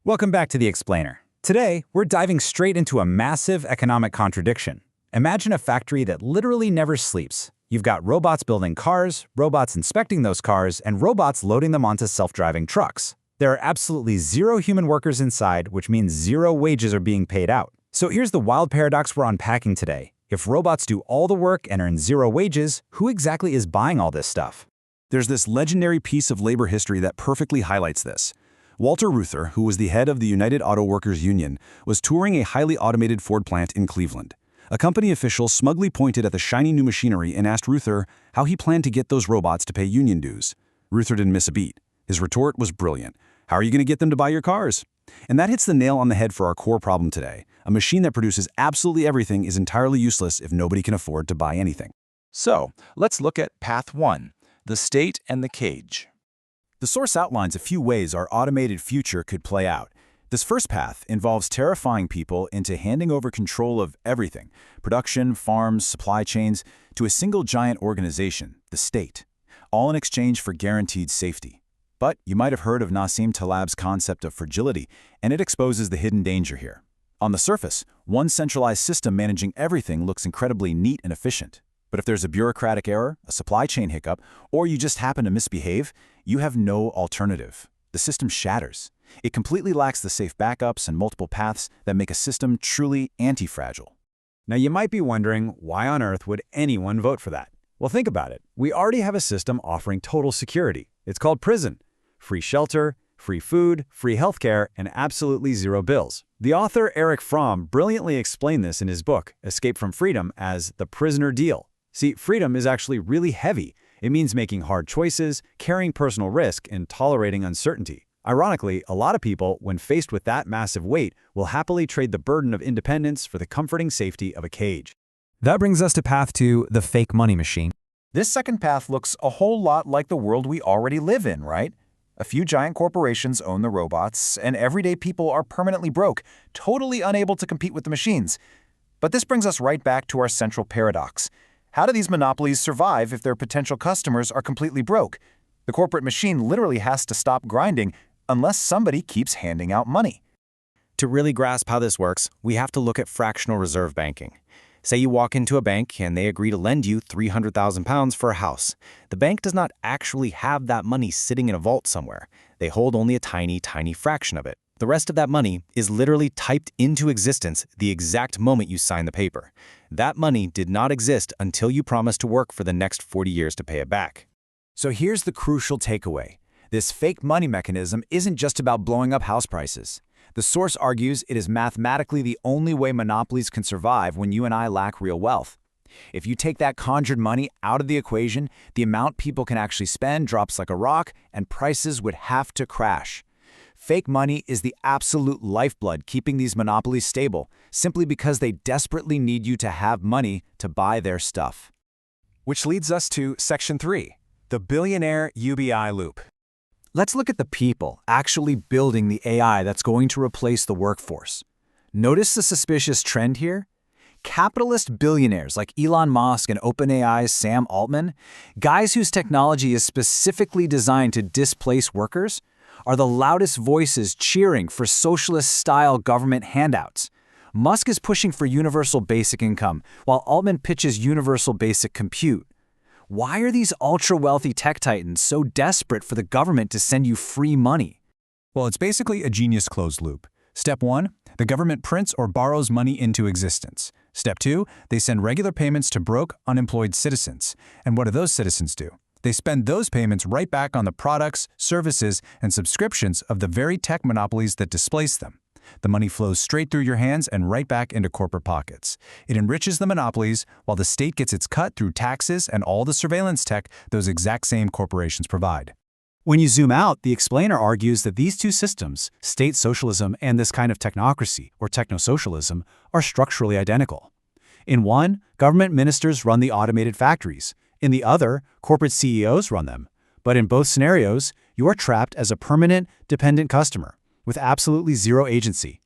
Welcome back to The Explainer. Today, we're diving straight into a massive economic contradiction. Imagine a factory that literally never sleeps. You've got robots building cars, robots inspecting those cars, and robots loading them onto self-driving trucks. There are absolutely zero human workers inside, which means zero wages are being paid out. So here's the wild paradox we're unpacking today. If robots do all the work and earn zero wages, who exactly is buying all this stuff? There's this legendary piece of labor history that perfectly highlights this. Walter Reuther, who was the head of the United Auto Workers Union, was touring a highly automated Ford plant in Cleveland. A company official smugly pointed at the shiny new machinery and asked Reuther how he planned to get those robots to pay union dues. Reuther didn't miss a beat. His retort was brilliant. How are you going to get them to buy your cars? And that hits the nail on the head for our core problem today. A machine that produces absolutely everything is entirely useless if nobody can afford to buy anything. So, let's look at Path 1, the state and the cage. The source outlines a few ways our automated future could play out. This first path involves terrifying people into handing over control of everything, production, farms, supply chains, to a single giant organization, the state, all in exchange for guaranteed safety. But you might have heard of Nassim Taleb's concept of fragility, and it exposes the hidden danger here. On the surface, one centralized system managing everything looks incredibly neat and efficient. But if there's a bureaucratic error, a supply chain hiccup, or you just happen to misbehave, you have no alternative. The system shatters. It completely lacks the safe backups and multiple paths that make a system truly anti-fragile. Now you might be wondering, why on earth would anyone vote for that? Well, think about it. We already have a system offering total security. It's called prison. Free shelter, free food, free healthcare, and absolutely zero bills. The author Eric Fromm brilliantly explained this in his book, Escape from Freedom, as the prisoner deal. See, freedom is actually really heavy. It means making hard choices, carrying personal risk, and tolerating uncertainty. Ironically, a lot of people, when faced with that massive weight, will happily trade the burden of independence for the comforting safety of a cage. That brings us to Path 2, the fake money machine. This second path looks a whole lot like the world we already live in, right? A few giant corporations own the robots, and everyday people are permanently broke, totally unable to compete with the machines. But this brings us right back to our central paradox. How do these monopolies survive if their potential customers are completely broke? The corporate machine literally has to stop grinding unless somebody keeps handing out money. To really grasp how this works, we have to look at fractional reserve banking. Say you walk into a bank and they agree to lend you £300,000 for a house. The bank does not actually have that money sitting in a vault somewhere. They hold only a tiny, tiny fraction of it. The rest of that money is literally typed into existence the exact moment you sign the paper. That money did not exist until you promised to work for the next 40 years to pay it back. So here's the crucial takeaway. This fake money mechanism isn't just about blowing up house prices. The source argues it is mathematically the only way monopolies can survive when you and I lack real wealth. If you take that conjured money out of the equation, the amount people can actually spend drops like a rock, and prices would have to crash. Fake money is the absolute lifeblood keeping these monopolies stable, simply because they desperately need you to have money to buy their stuff. Which leads us to Section 3, the billionaire UBI loop. Let's look at the people actually building the AI that's going to replace the workforce. Notice the suspicious trend here? Capitalist billionaires like Elon Musk and OpenAI's Sam Altman, guys whose technology is specifically designed to displace workers, are the loudest voices cheering for socialist-style government handouts. Musk is pushing for universal basic income, while Altman pitches universal basic compute. Why are these ultra-wealthy tech titans so desperate for the government to send you free money? Well, it's basically a genius closed loop. Step 1, the government prints or borrows money into existence. Step 2, they send regular payments to broke, unemployed citizens. And what do those citizens do? They spend those payments right back on the products, services, and subscriptions of the very tech monopolies that displace them. The money flows straight through your hands and right back into corporate pockets. It enriches the monopolies while the state gets its cut through taxes and all the surveillance tech those exact same corporations provide. When you zoom out, the explainer argues that these two systems, state socialism and this kind of technocracy, or technosocialism, are structurally identical. In one, government ministers run the automated factories. In the other, corporate CEOs run them. But in both scenarios, you're trapped as a permanent, dependent customer, with absolutely zero agency.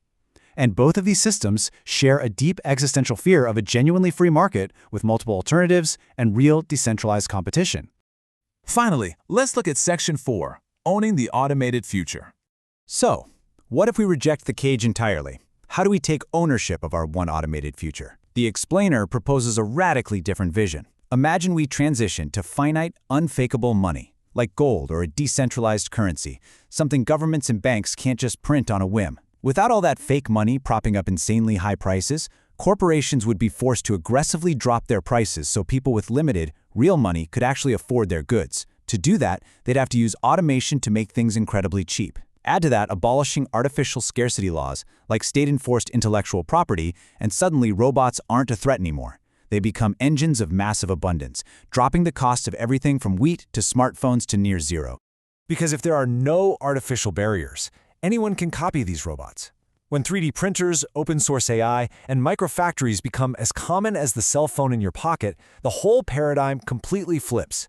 And both of these systems share a deep existential fear of a genuinely free market with multiple alternatives and real decentralized competition. Finally, let's look at Section 4, owning the automated future. So, What if we reject the cage entirely? How do we take ownership of our one automated future? The explainer proposes a radically different vision. Imagine we transition to finite, unfakeable money, like gold or a decentralized currency, something governments and banks can't just print on a whim. Without all that fake money propping up insanely high prices, corporations would be forced to aggressively drop their prices so people with limited, real money could actually afford their goods. To do that, they'd have to use automation to make things incredibly cheap. Add to that abolishing artificial scarcity laws, like state-enforced intellectual property, and suddenly robots aren't a threat anymore. They become engines of massive abundance, dropping the cost of everything from wheat to smartphones to near zero. Because if there are no artificial barriers, anyone can copy these robots. When 3D printers, open-source AI, and microfactories become as common as the cell phone in your pocket, the whole paradigm completely flips.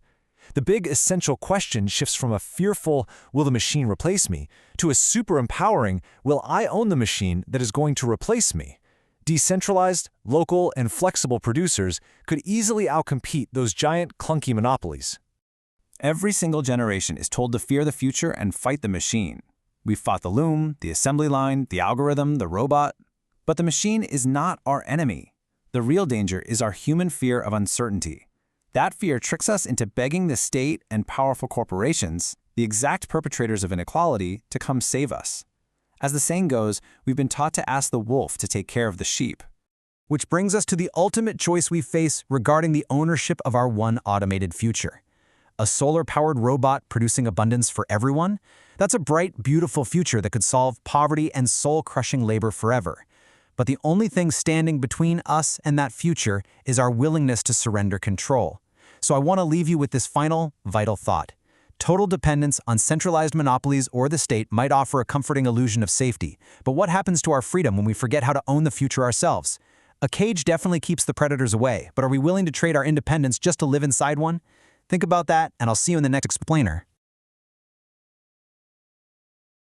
The big essential question shifts from a fearful, will the machine replace me, to a super empowering, will I own the machine that is going to replace me? Decentralized, local, and flexible producers could easily outcompete those giant, clunky monopolies. Every single generation is told to fear the future and fight the machine. We've fought the loom, the assembly line, the algorithm, the robot. But the machine is not our enemy. The real danger is our human fear of uncertainty. That fear tricks us into begging the state and powerful corporations, the exact perpetrators of inequality, to come save us. As the saying goes, we've been taught to ask the wolf to take care of the sheep. Which brings us to the ultimate choice we face regarding the ownership of our one automated future. A solar-powered robot producing abundance for everyone? That's a bright, beautiful future that could solve poverty and soul-crushing labor forever. But the only thing standing between us and that future is our willingness to surrender control. So I want to leave you with this final, vital thought. Total dependence on centralized monopolies or the state might offer a comforting illusion of safety, but what happens to our freedom when we forget how to own the future ourselves? A cage definitely keeps the predators away, but are we willing to trade our independence just to live inside one? Think about that, and I'll see you in the next explainer.